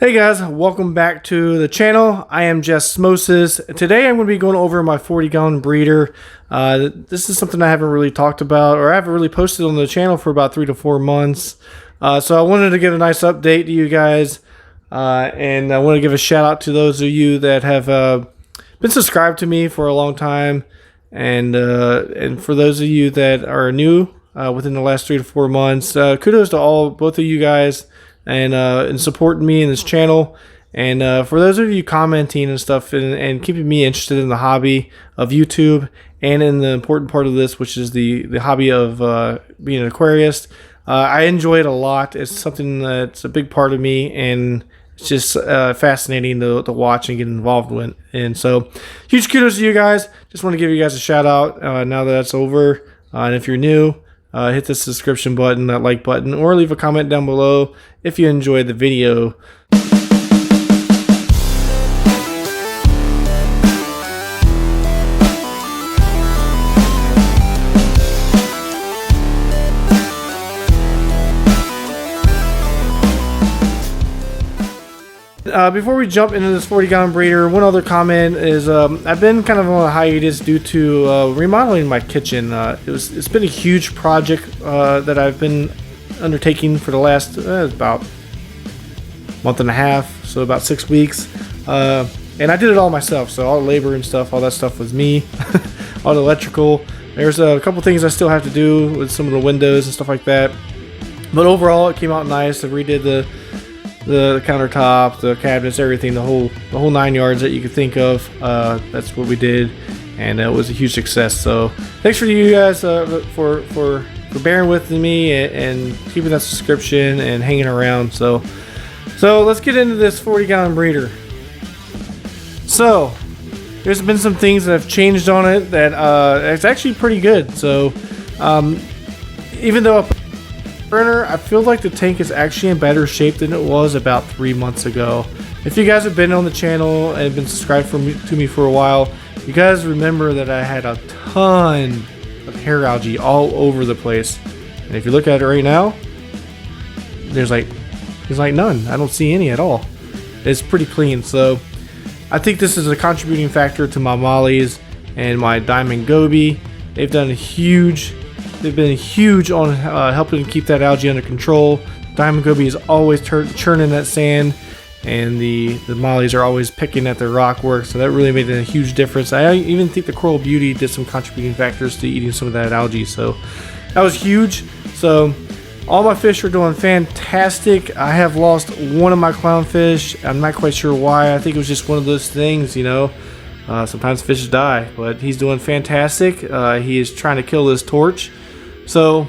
Hey guys, welcome back to the channel. I am Jessmosis. Today I'm going to be going over my 40-gallon breeder. This is something I haven't really talked about, or I haven't really posted on the channel for about 3 to 4 months. So I wanted to give a nice update to you guys, and I want to give a shout out to those of you that have been subscribed to me for a long time, and for those of you that are new within the last 3 to 4 months, kudos to both of you guys. And supporting me in this channel, and for those of you commenting and stuff, and keeping me interested in the hobby of YouTube and in the important part of this, which is the hobby of being an aquarist. I enjoy it a lot. It's something that's a big part of me, and it's just fascinating to watch and get involved with. And so huge kudos to you guys. Just want to give you guys a shout out now that that's over. And if you're new, hit the subscription button, that like button, or leave a comment down below if you enjoyed the video. Before we jump into this 40-gallon breeder, one other comment is I've been kind of on a hiatus due to remodeling my kitchen. It's been a huge project that I've been undertaking for the last about month and a half, so about 6 weeks. And I did it all myself, so all the labor and stuff, all that stuff was me. All the electrical. There's a couple things I still have to do with some of the windows and stuff like that. But overall, it came out nice. I redid the countertop, the cabinets, everything, the whole 9 yards that you could think of. That's what we did, and it was a huge success. So thanks for you guys for bearing with me and keeping that subscription and hanging around. So let's get into this 40-gallon breeder. So there's been some things that have changed on it that it's actually pretty good. So even though I feel like the tank is actually in better shape than it was about 3 months ago. If you guys have been on the channel and been subscribed to me for a while, you guys remember that I had a ton of hair algae all over the place. And if you look at it right now, there's like none. I don't see any at all. It's pretty clean. So I think this is a contributing factor to my mollies and my diamond goby. They've been huge on helping keep that algae under control. Diamond goby is always churning that sand, and the mollies are always picking at the rock work, so that really made a huge difference. I even think the coral beauty did some contributing factors to eating some of that algae, so that was huge. So all my fish are doing fantastic. I have lost one of my clownfish. I'm not quite sure why. I think it was just one of those things, you know. Sometimes fish die, but he's doing fantastic. He is trying to kill this torch. So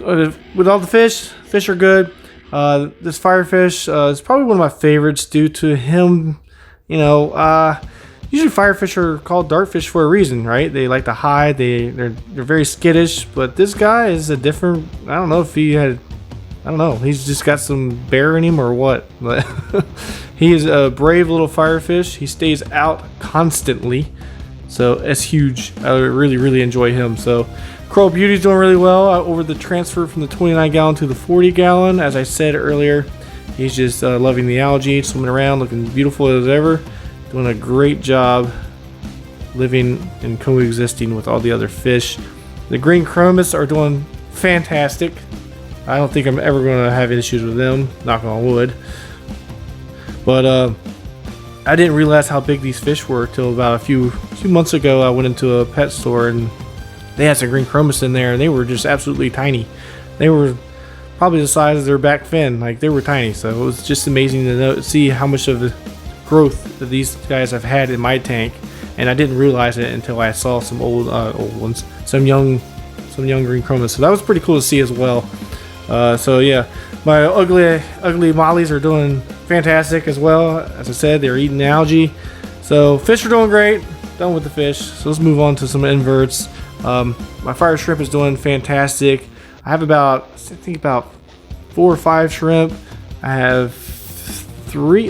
with all the fish are good. This firefish is probably one of my favorites due to him. You know, usually firefish are called dartfish for a reason, right? They like to hide. They're very skittish. But this guy is a different. I don't know if he had. I don't know. He's just got some bear in him or what. But he is a brave little firefish. He stays out constantly, so it's huge. I really enjoy him. So Coral Beauty's doing really well over the transfer from the 29-gallon to the 40-gallon. As I said earlier, he's just loving the algae, swimming around, looking beautiful as ever, doing a great job living and coexisting with all the other fish. The green chromis are doing fantastic. I don't think I'm ever going to have issues with them, knock on wood. But I didn't realize how big these fish were till about a few months ago. I went into a pet store and they had some green chromis in there, and they were just absolutely tiny. They were probably the size of their back fin. Like, they were tiny. So it was just amazing to see how much of the growth that these guys have had in my tank. And I didn't realize it until I saw some old ones, some young green chromis. So that was pretty cool to see as well. So yeah, my ugly mollies are doing fantastic as well. As I said, they're eating algae. So fish are doing great. Done with the fish. So let's move on to some inverts. My fire shrimp is doing fantastic. I have about 4 or 5 shrimp. I have three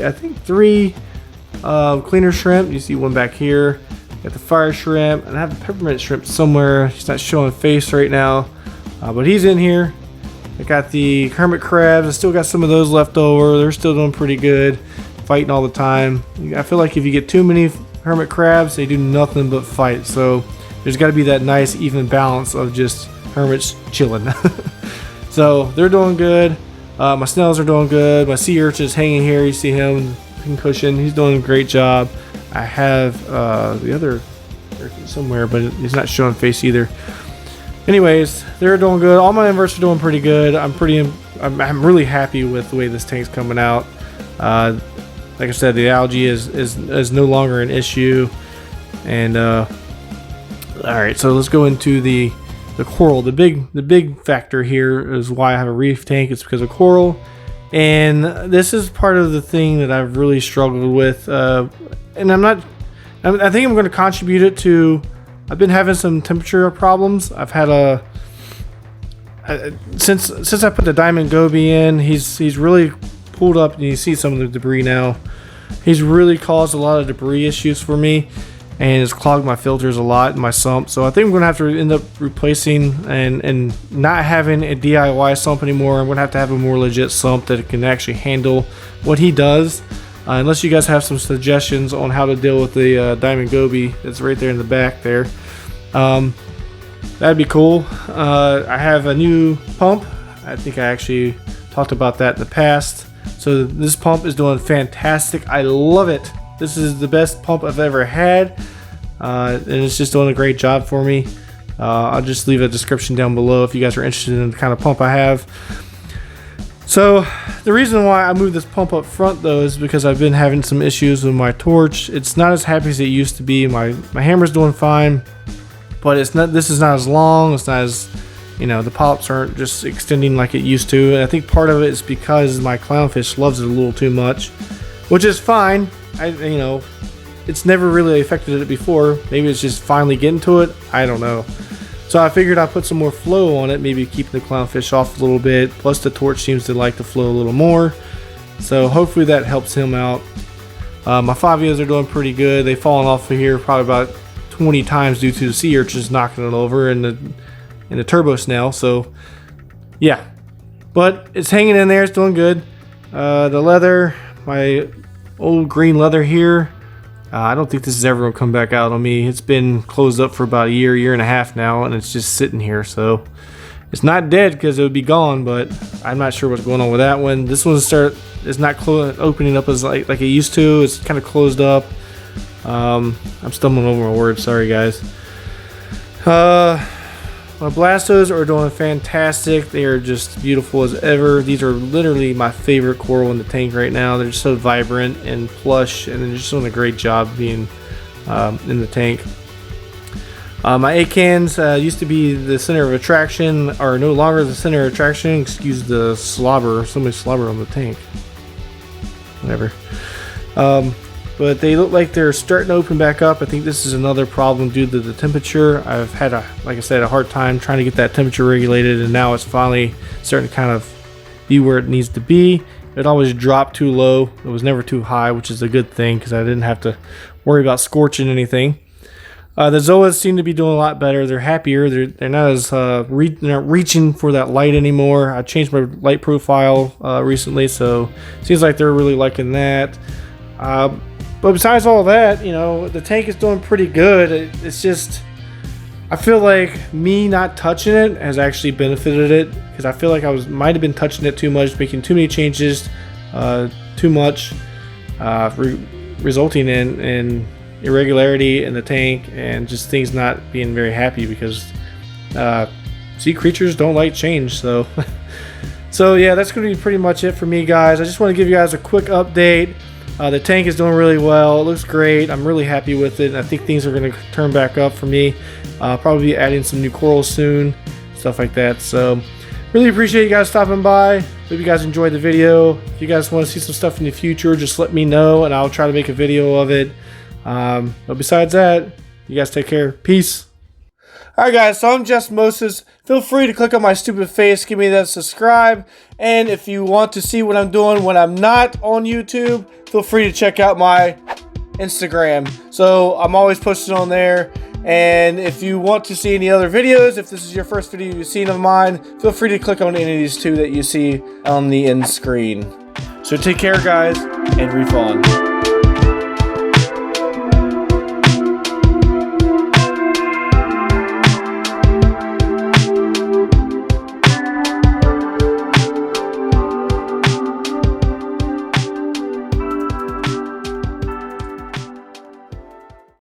cleaner shrimp. You see one back here. Got the fire shrimp, and I have a peppermint shrimp somewhere. He's not showing face right now, but he's in here. I got the hermit crabs. I still got some of those left over. They're still doing pretty good, fighting all the time. I feel like if you get too many hermit crabs, they do nothing but fight. So there's got to be that nice even balance of just hermits chilling. So they're doing good. My snails are doing good. My sea urchin is hanging here. You see him, cushion. He's doing a great job. I have the other somewhere, but he's not showing face either. Anyways, they're doing good. All my inverts are doing pretty good. I'm I'm really happy with the way this tank's coming out. Like I said, the algae is no longer an issue. And all right, so let's go into the coral. The big factor here is why I have a reef tank. It's because of coral, and this is part of the thing that I've really struggled with. And I think I'm going to contribute it to. I've been having some temperature problems. I've had since I put the diamond goby in, he's really pulled up, and you see some of the debris now. He's really caused a lot of debris issues for me, and it's clogged my filters a lot in my sump. So I think I'm going to have to end up replacing and not having a DIY sump anymore. I'm going to have a more legit sump that can actually handle what he does. Unless you guys have some suggestions on how to deal with the diamond goby that's right there in the back there. That'd be cool. I have a new pump. I think I actually talked about that in the past. So this pump is doing fantastic. I love it. This is the best pump I've ever had, and it's just doing a great job for me. I'll just leave a description down below if you guys are interested in the kind of pump I have. So the reason why I moved this pump up front though is because I've been having some issues with my torch. It's not as happy as it used to be. My hammer's doing fine, but this is not as long. It's not as, the polyps aren't just extending like it used to. And I think part of it is because my clownfish loves it a little too much, which is fine. It's never really affected it before. Maybe it's just finally getting to it. I don't know. So I figured I'd put some more flow on it, maybe keep the clownfish off a little bit. Plus the torch seems to like to flow a little more. So hopefully that helps him out. My Favios are doing pretty good. They've fallen off of here probably about 20 times due to the sea urchins knocking it over and the turbo snail. So yeah, but it's hanging in there. It's doing good. The leather, my old green leather here, I don't think this is ever going to come back out on me. It's been closed up for about a year and a half now, and it's just sitting here. So it's not dead because it would be gone, but I'm not sure what's going on with that one. This one is not opening up as like it used to. It's kind of closed up. I'm stumbling over my words. Sorry, guys. My Blastos are doing fantastic. They are just beautiful as ever. These are literally my favorite coral in the tank right now. They're just so vibrant and plush, and they're just doing a great job being in the tank. My acans used to be the center of attraction, are no longer the center of attraction. Excuse the slobber. So much slobber on the tank. Whatever. But they look like they're starting to open back up. I think this is another problem due to the temperature. I've had, like I said, a hard time trying to get that temperature regulated, and now it's finally starting to kind of be where it needs to be. It always dropped too low. It was never too high, which is a good thing because I didn't have to worry about scorching anything. The Zoas seem to be doing a lot better. They're happier. They're not as they're not reaching for that light anymore. I changed my light profile recently, so it seems like they're really liking that. But besides all that, the tank is doing pretty good. It's just, I feel like me not touching it has actually benefited it, because I feel like I might have been touching it too much, making too many changes, too much, resulting in irregularity in the tank and just things not being very happy, because sea creatures don't like change. So yeah, that's going to be pretty much it for me, guys. I just want to give you guys a quick update. The tank is doing really well. It looks great. I'm really happy with it, and I think things are going to turn back up for me. Probably be adding some new corals soon, stuff like that. So really appreciate you guys stopping by. Hope you guys enjoyed the video. If you guys want to see some stuff in the future, just let me know, and I'll try to make a video of it. But besides that, you guys take care. Peace. Alright guys, so I'm Jessmosis. Feel free to click on my stupid face, give me that subscribe, and if you want to see what I'm doing when I'm not on YouTube, feel free to check out my Instagram. So I'm always posting on there, And if you want to see any other videos, if this is your first video you've seen of mine, feel free to click on any of these two that you see on the end screen. So take care, guys, and reef on.